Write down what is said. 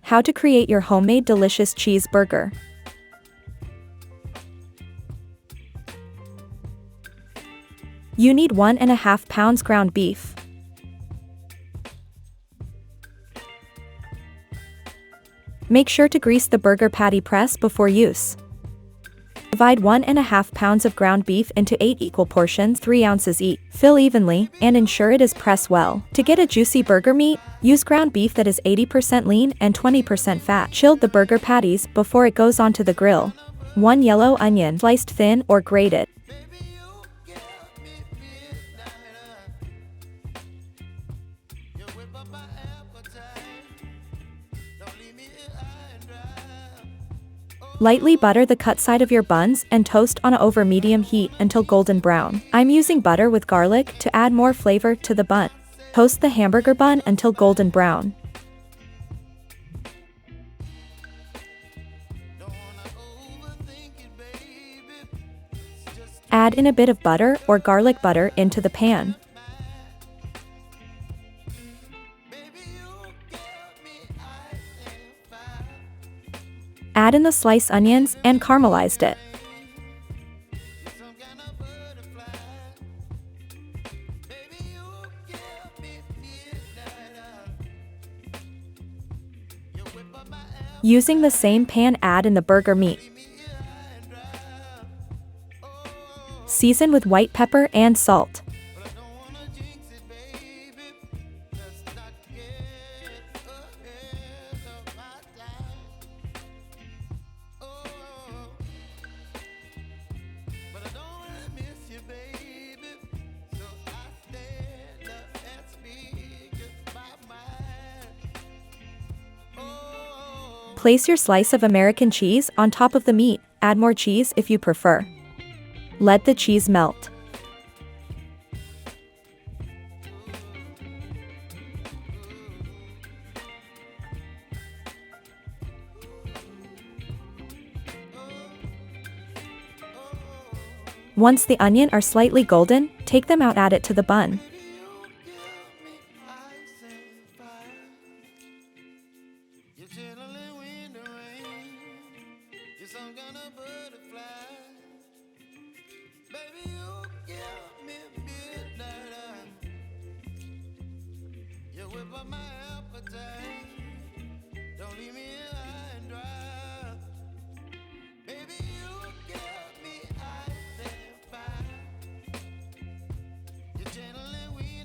How to create your homemade delicious cheeseburger. You need 1.5 pounds ground beef, make sure to grease the burger patty press before use. Divide 1.5 pounds of ground beef into 8 equal portions 3 ounces each. Fill evenly, and ensure it is pressed well. To get a juicy burger meat, use ground beef that is 80% lean and 20% fat. Chill the burger patties before it goes onto the grill. 1 yellow onion, sliced thin or grated. Lightly butter the cut side of your buns and toast on over medium heat until golden brown. I'm using butter with garlic to add more flavor to the bun. Toast the hamburger bun until golden brown. Add in a bit of butter or garlic butter into the pan. Add in the sliced onions and caramelized it. Using the same pan, add in the burger meat. Season with white pepper and salt. Place your slice of American cheese on top of the meat, add more cheese if you prefer. Let the cheese melt. Once the onions are slightly golden, take them out, add it to the bun. Whip up my appetite. Don't leave me